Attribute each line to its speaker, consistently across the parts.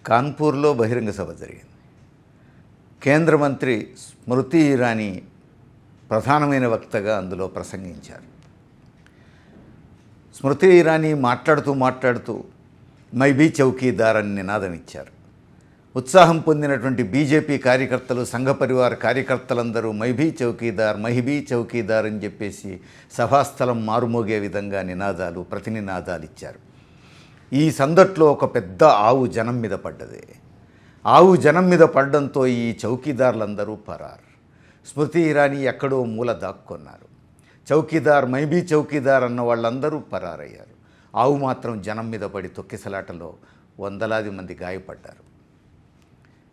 Speaker 1: కాన్పూర్లో బహిరంగ సభ జరిగింది. కేంద్ర మంత్రి స్మృతి ఇరానీ ప్రధానమైన వక్తగా అందులో ప్రసంగించారు. స్మృతి ఇరానీ మాట్లాడుతూ మై బీ చౌకీదార్ అని నినాదం ఇచ్చారు. ఉత్సాహం పొందినటువంటి బీజేపీ కార్యకర్తలు, సంఘ పరివార కార్యకర్తలందరూ మై బీ చౌకీదార్ అని చెప్పేసి సభాస్థలం మారుమోగే విధంగా నినాదాలు, ప్రతినినాదాలు ఇచ్చారు. ఈ సందట్లో ఒక పెద్ద ఆవు జనం మీద పడ్డది. ఆవు జనం మీద పడడంతో ఈ చౌకీదారులందరూ పరారు. స్మృతి ఇరానీ ఎక్కడో మూల దాక్కున్నారు. చౌకీదార్, మై బీ చౌకీదార్ అన్న వాళ్ళందరూ పరారయ్యారు. ఆవు మాత్రం జనం మీద పడి తొక్కిసలాటలో వందలాది మంది గాయపడ్డారు.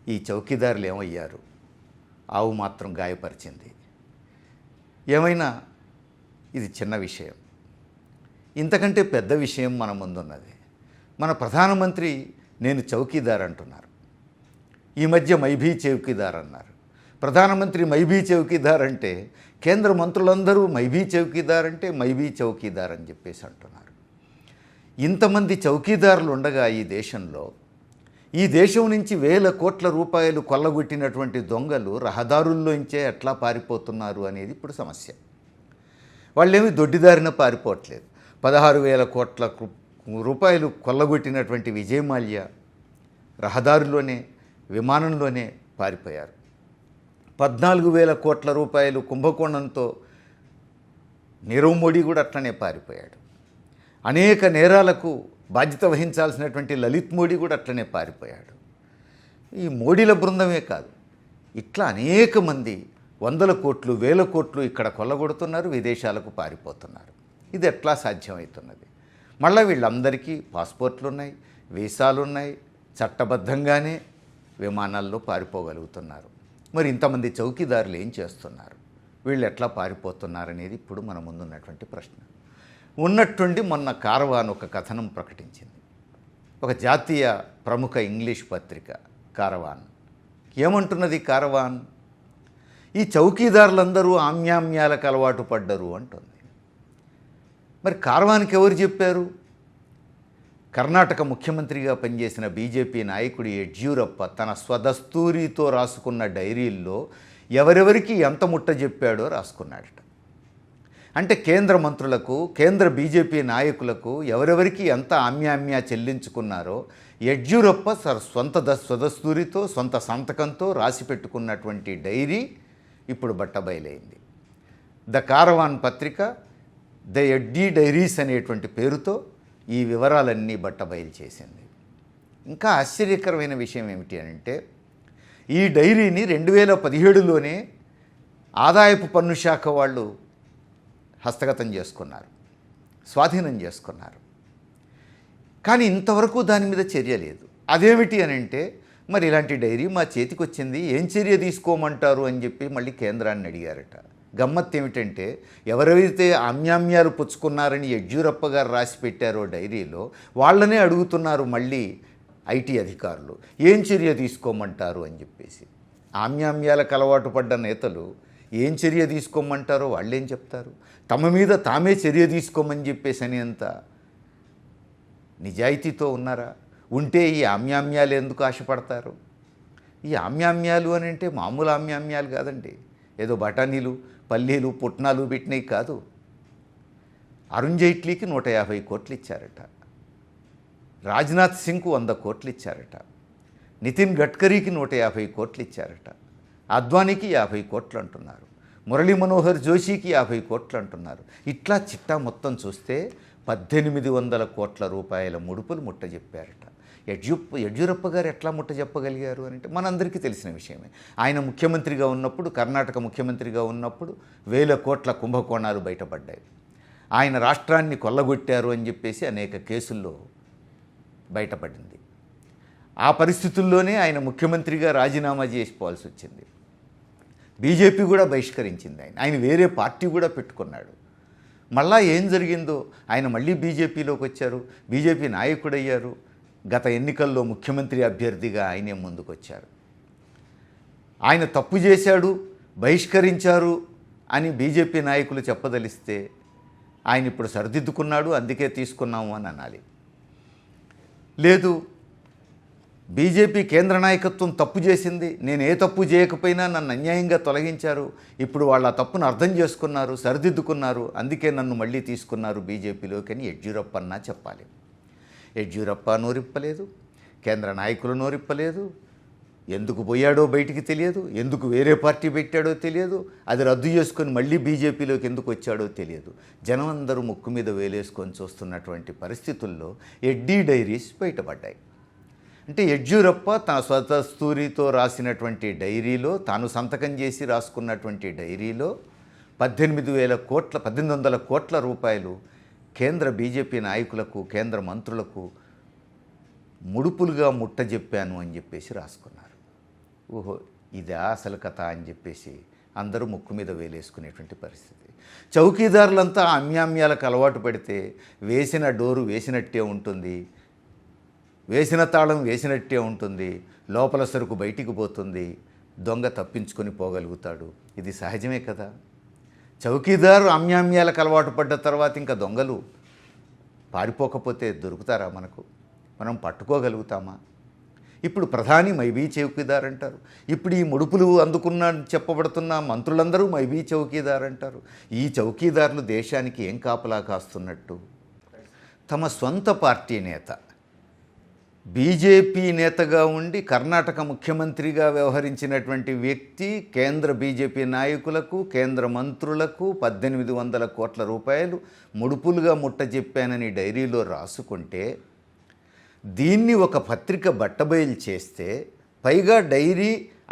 Speaker 1: ఈ చౌకీదారులు ఏమయ్యారు? ఆవు మాత్రం గాయపరిచింది. ఏమైనా ఇది చిన్న విషయం. ఇంతకంటే పెద్ద విషయం మన ముందున్నది. మన ప్రధానమంత్రి నేను చౌకీదార్ అంటున్నారు. ఈ మధ్య మై బీ చౌకీదార్ అన్నారు. ప్రధానమంత్రి మై బీ చౌకీదార్ అంటే కేంద్ర మంత్రులందరూ మై బీ చౌకీదార్ అంటే మై బీ చౌకీదార్ అని చెప్పేసి అంటున్నారు. ఇంతమంది చౌకీదారులు ఉండగా ఈ దేశం నుంచి వేల కోట్ల రూపాయలు కొల్లగొట్టినటువంటి దొంగలు రహదారుల్లోంచే ఎట్లా పారిపోతున్నారు అనేది ఇప్పుడు సమస్య. వాళ్ళేమి దొడ్డిదారిన పారిపోవట్లేదు. 16,000 కోట్ల రూపాయలు కొల్లగొట్టినటువంటి విజయ్ మాల్యా రహదారిలోనే, విమానంలోనే పారిపోయారు. 14,000 కోట్ల రూపాయలు కుంభకోణంతో నీరవ్ మోడీ కూడా అట్లనే పారిపోయాడు. అనేక నేరాలకు బాధ్యత వహించాల్సినటువంటి లలిత్ మోడీ కూడా అట్లనే పారిపోయాడు. ఈ మోడీల బృందమే కాదు, ఇట్లా అనేక మంది వందల కోట్లు, వేల కోట్లు ఇక్కడ కొల్లగొడుతున్నారు, విదేశాలకు పారిపోతున్నారు. ఇది ఎట్లా సాధ్యమవుతున్నది? మళ్ళీ వీళ్ళందరికీ పాస్పోర్ట్లు ఉన్నాయి, వీసాలు ఉన్నాయి, చట్టబద్ధంగానే విమానాల్లో పారిపోగలుగుతున్నారు. మరి ఇంతమంది చౌకీదారులు ఏం చేస్తున్నారు? వీళ్ళు ఎట్లా పారిపోతున్నారనేది ఇప్పుడు మన ముందున్నటువంటి ప్రశ్న. ఉన్నట్టుండి మొన్న కారవాన్ ఒక కథనం ప్రకటించింది. ఒక జాతీయ ప్రముఖ ఇంగ్లీష్ పత్రిక కారవాన్. ఏమంటున్నది కారవాన్? ఈ చౌకీదారులందరూ ఆమ్యామ్యాలకు అలవాటు పడ్డరు అంటుంది. మరి కారవాన్కి ఎవరు చెప్పారు? కర్ణాటక ముఖ్యమంత్రిగా పనిచేసిన బీజేపీ నాయకుడు యడ్యూరప్ప తన స్వదస్తూరితో రాసుకున్న డైరీల్లో ఎవరెవరికి ఎంత ముట్ట చెప్పాడో రాసుకున్నాడట. అంటే కేంద్ర మంత్రులకు, కేంద్ర బీజేపీ నాయకులకు ఎవరెవరికి ఎంత ఆమ్యామ్యా చెల్లించుకున్నారో యడ్యూరప్ప స్వదస్తూరితో, సొంత సంతకంతో రాసి పెట్టుకున్నటువంటి డైరీ ఇప్పుడు బట్టబయలైంది. ద కారవాన్ పత్రిక ద ఎడ్డీ డైరీస్ అనేటువంటి పేరుతో ఈ వివరాలన్నీ బట్టబయలు చేసింది. ఇంకా ఆశ్చర్యకరమైన విషయం ఏమిటి అంటే, ఈ డైరీని 2017లోనే ఆదాయపు పన్ను శాఖ వాళ్ళు హస్తగతం చేసుకున్నారు, స్వాధీనం చేసుకున్నారు. కానీ ఇంతవరకు దాని మీద చర్య లేదు. అదేమిటి అని అంటే, మరి ఇలాంటి డైరీ మా చేతికి వచ్చింది, ఏం చర్య తీసుకోమంటారు అని చెప్పి మళ్ళీ కేంద్రాన్ని అడిగారట. గమ్మత్ ఏమిటంటే, ఎవరైతే ఆమ్యామ్యాలు పుచ్చుకున్నారని యడ్యూరప్ప గారు రాసి పెట్టారో డైరీలో, వాళ్ళనే అడుగుతున్నారు మళ్ళీ ఐటీ అధికారులు, ఏం చర్య తీసుకోమంటారు అని చెప్పేసి. ఆమ్యామ్యాలకు అలవాటు పడ్డ నేతలు ఏం చర్య తీసుకోమంటారో వాళ్ళేం చెప్తారు? తమ మీద తామే చర్య తీసుకోమని చెప్పేసి అనేంత నిజాయితీతో ఉన్నారా? ఉంటే ఈ ఆమ్యామ్యాలు ఎందుకు ఆశపడతారు? ఈ ఆమ్యామ్యాలు అని అంటే మామూలు ఆమ్యామ్యాలు కాదండి. ఏదో బఠానీలు, పల్లీలు, పుట్నాలు పెట్టినవి కాదు. అరుణ్ జైట్లీకి 150 కోట్లు ఇచ్చారట. రాజ్నాథ్ సింగ్కు 100 కోట్లు ఇచ్చారట. నితిన్ గడ్కరీకి 150 కోట్లు ఇచ్చారట. అద్వానీకి 50 కోట్లు అంటున్నారు. మురళీ మనోహర్ జోషికి 50 కోట్లు అంటున్నారు. ఇట్లా చిట్టా మొత్తం చూస్తే 1800 కోట్ల రూపాయల ముడుపులు ముట్ట చెప్పారట. యడ్యూరప్ప గారు ఎట్లా ముట్ట చెప్పగలిగారు అంటే మనందరికీ తెలిసిన విషయమే. ఆయన ముఖ్యమంత్రిగా ఉన్నప్పుడు, కర్ణాటక ముఖ్యమంత్రిగా ఉన్నప్పుడు వేల కోట్ల కుంభకోణాలు బయటపడ్డాయి. ఆయన రాష్ట్రాన్ని కొల్లగొట్టారు అని చెప్పేసి అనేక కేసుల్లో బయటపడింది. ఆ పరిస్థితుల్లోనే ఆయన ముఖ్యమంత్రిగా రాజీనామా చేసుకోవాల్సి వచ్చింది. బీజేపీ కూడా బహిష్కరించింది. ఆయన వేరే పార్టీ కూడా పెట్టుకున్నాడు. మళ్ళా ఏం జరిగిందో, ఆయన మళ్ళీ బీజేపీలోకి వచ్చారు, బీజేపీ నాయకుడయ్యారు. గత ఎన్నికల్లో ముఖ్యమంత్రి అభ్యర్థిగా ఆయనే ముందుకొచ్చారు. ఆయన తప్పు చేశాడు, బహిష్కరించారు అని బీజేపీ నాయకులు చెప్పదలిస్తే ఆయన ఇప్పుడు సరిదిద్దుకున్నాడు, అందుకే తీసుకున్నాము అని అనాలి. లేదు బీజేపీ కేంద్ర నాయకత్వం తప్పు చేసింది, నేను ఏ తప్పు చేయకపోయినా నన్ను అన్యాయంగా తొలగించారు, ఇప్పుడు వాళ్ళ తప్పును అర్థం చేసుకున్నారు, సరిదిద్దుకున్నారు, అందుకే నన్ను మళ్ళీ తీసుకున్నారు బీజేపీలోకి అని యడ్యూరప్పన్న చెప్పాలి. యడ్యూరప్ప నోరిప్పలేదు, కేంద్ర నాయకులు నోరిప్పలేదు, ఎందుకు పోయాడో బయటికి తెలియదు, ఎందుకు వేరే పార్టీ పెట్టాడో తెలియదు, అది రద్దు చేసుకొని మళ్ళీ బీజేపీలోకి ఎందుకు వచ్చాడో తెలియదు. జనం అందరూ ముక్కు మీద వేలేసుకొని చూస్తున్నటువంటి పరిస్థితుల్లో ఎడ్డీ డైరీస్ బయటపడ్డాయి. అంటే యడ్యూరప్ప తన స్వతస్తూరితో రాసినటువంటి డైరీలో, తాను సంతకం చేసి రాసుకున్నటువంటి డైరీలో 1800 కోట్ల రూపాయలు కేంద్ర బీజేపీ నాయకులకు, కేంద్ర మంత్రులకు ముడుపులుగా ముట్టజెప్పాను అని చెప్పేసి రాసుకున్నారు. ఓహో, ఇదే అసలు కథ అని చెప్పేసి అందరూ ముక్కు మీద వేలేసుకునేటువంటి పరిస్థితి. చౌకీదారులంతా అమ్యామ్యాలకు అలవాటు పడితే వేసిన డోరు వేసినట్టే ఉంటుంది, వేసిన తాళం వేసినట్టే ఉంటుంది, లోపల సరుకు బయటికి పోతుంది, దొంగ తప్పించుకొని పోగలుగుతాడు. ఇది సహజమే కదా. చౌకీదారు అమ్యామ్యాలకు అలవాటు పడ్డ తర్వాత ఇంకా దొంగలు పారిపోకపోతే దొరుకుతారా మనకు? మనం పట్టుకోగలుగుతామా? ఇప్పుడు ప్రధాని మైబీ చౌకీదార్ అంటారు, ఇప్పుడు ఈ ముడుపులు అందుకున్న చెప్పబడుతున్న మంత్రులందరూ మైబీ చౌకీదార్ అంటారు. ఈ చౌకీదారులు దేశానికి ఏం కాపలా కాస్తున్నట్టు? తమ సొంత పార్టీ నేత, బీజేపీ నేతగా ఉండి కర్ణాటక ముఖ్యమంత్రిగా వ్యవహరించినటువంటి వ్యక్తి కేంద్ర బీజేపీ నాయకులకు, కేంద్ర మంత్రులకు 1800 కోట్ల రూపాయలు ముడుపులుగా ముట్టజెప్పానని డైరీలో రాసుకుంటే, దీన్ని ఒక పత్రిక బట్టబయలు చేస్తే, పైగా డైరీ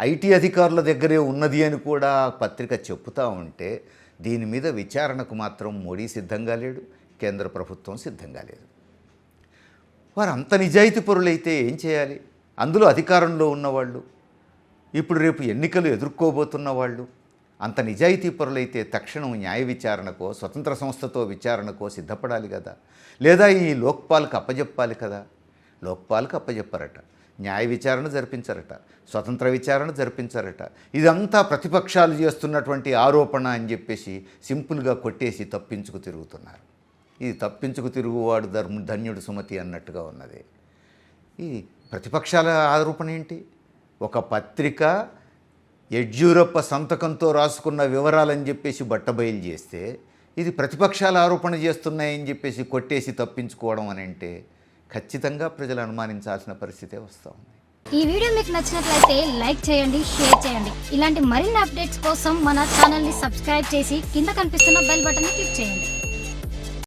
Speaker 1: ఐటీ అధికారుల దగ్గరే ఉన్నది అని కూడా పత్రిక చెప్పుతూ ఉంటే, దీని మీద విచారణకు మాత్రం మోడీ సిద్ధంగా లేడు, కేంద్ర ప్రభుత్వం సిద్ధంగా లేదు. వారు అంత నిజాయితీ పరులైతే ఏం చేయాలి? అందులో అధికారంలో ఉన్నవాళ్ళు, ఇప్పుడు రేపు ఎన్నికలు ఎదుర్కోబోతున్న వాళ్ళు అంత నిజాయితీ పరులైతే తక్షణం న్యాయ విచారణకో, స్వతంత్ర సంస్థతో విచారణకో సిద్ధపడాలి కదా. లేదా ఈ లోక్పాల్కి అప్పజెప్పాలి కదా. లోక్పాల్కి అప్పజెప్పారట, న్యాయ విచారణ జరిపించారట, స్వతంత్ర విచారణ జరిపించారట. ఇదంతా ప్రతిపక్షాలు చేస్తున్నటువంటి ఆరోపణ అని చెప్పేసి సింపుల్గా కొట్టేసి తప్పించుకు తిరుగుతున్నారు. ఈ తప్పించుకు తిరుగువాడు ధన్యుడు సుమతి అన్నట్టుగా ఉన్నది. ఈ ప్రతిపక్షాల ఆరోపణ ఏంటి? ఒక పత్రిక యడ్యూరప్ప సంతకంతో రాసుకున్న వివరాలని చెప్పేసి బట్టబయలు చేస్తే, ఇది ప్రతిపక్షాల ఆరోపణ చేస్తున్నాయని చెప్పేసి కొట్టేసి తప్పించుకోవడం అని అంటే ఖచ్చితంగా ప్రజలు అనుమానించాల్సిన పరిస్థితే వస్తూ ఉంది.
Speaker 2: ఈ వీడియో మీకు నచ్చినట్లయితే లైక్ చేయండి, షేర్ చేయండి. ఇలాంటి మరిన్ని అప్డేట్స్ కోసం మన ఛానల్ని సబ్స్క్రైబ్ చేసి కింద కనిపిస్తున్న బెల్ బటన్ని క్లిక్ చేయండి.